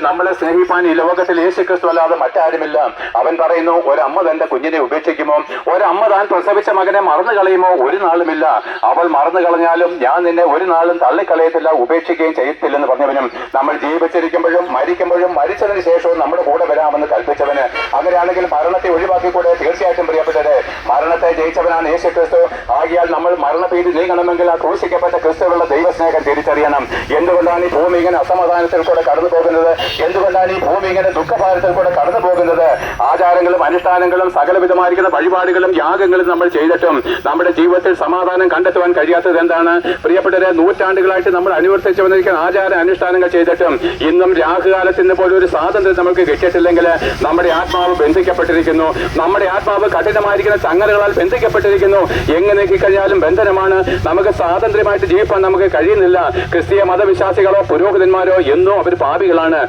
നമ്മളെ സ്നേഹിപ്പാൻ ഈ ലോകത്തിൽ യേശുക്രിസ്തു അല്ലാതെ മറ്റാരുമില്ല. അവൻ പറയുന്നു, ഒരമ്മ തന്റെ കുഞ്ഞിനെ ഉപേക്ഷിക്കുമോ? ഒരമ്മ താൻ പ്രസവിച്ച മകനെ മറന്നു കളയുമോ? ഒരു നാളുമില്ല. അവൾ മറന്നു കളഞ്ഞാലും ഞാൻ നിന്നെ ഒരു നാളും തള്ളിക്കളയത്തില്ല, ഉപേക്ഷിക്കുകയും ചെയ്യത്തില്ലെന്ന് പറഞ്ഞവനും, നമ്മൾ ജീവിച്ചിരിക്കുമ്പോഴും മരിക്കുമ്പോഴും മരിച്ചതിന് ശേഷവും നമ്മുടെ കൂടെ വരാമെന്ന് കൽപ്പിച്ചവന്, അങ്ങനെയാണെങ്കിൽ മരണത്തെ ഒഴിവാക്കിക്കൂടെ? തീർച്ചയായിട്ടും പ്രിയപ്പെട്ടത്, മരണത്തെ ജയിച്ചവനാണ് യേശുക്രിസ്തു. ആകിയാൽ നമ്മൾ മരണഭീതി നീങ്ങണമെങ്കിൽ ആ ക്രൂശിക്കപ്പെട്ട ക്രിസ്തുവിനുള്ള ദൈവസ്നേഹം തിരിച്ചറിയണം. എന്തുകൊണ്ടാണ് ഈ ഭൂമി ഇങ്ങനെ അസമാധാനത്തിൽ കൂടെ കടന്നു പോകുന്നത്? എന്തുകൊണ്ടാണ് ഈ ഭൂമി ഇങ്ങനെ ദുഃഖഭാരത്തിൽ കൂടെ കടന്നു പോകുന്നത്? ആചാരങ്ങളും അനുഷ്ഠാനങ്ങളും സകലവിധമായിരിക്കുന്ന വഴിപാടുകളും യാഗങ്ങളും നമ്മൾ ചെയ്തിട്ടും നമ്മുടെ ജീവിതത്തിൽ സമാധാനം കണ്ടെത്തുവാൻ കഴിയാത്തത് എന്താണ്? പ്രിയപ്പെട്ടവരെ, നൂറ്റാണ്ടുകളായിട്ട് നമ്മൾ അനുവർത്തിച്ചു വന്നിരിക്കുന്ന ആചാര അനുഷ്ഠാനങ്ങൾ ചെയ്തിട്ടും ഇന്നും രാഹുകാലത്തിന് പോലും ഒരു സ്വാതന്ത്ര്യം നമുക്ക് കിട്ടിയിട്ടില്ലെങ്കിൽ നമ്മുടെ ആത്മാവ് ബന്ധിക്കപ്പെട്ടിരിക്കുന്നു. നമ്മുടെ ആത്മാവ് കഠിനമായിരിക്കുന്ന ചങ്ങലകളാൽ ബന്ധിക്കപ്പെട്ടിരിക്കുന്നു. എങ്ങനെ കഴിഞ്ഞാലും ബന്ധനമാണ്. നമുക്ക് സ്വാതന്ത്ര്യമായിട്ട് ജീവിക്കാൻ നമുക്ക് കഴിയുന്നില്ല. ക്രിസ്തീയ മതവിശ്വാസികളോ പുരോഹിതന്മാരോ എന്നും അവർ പാപികളാണ്.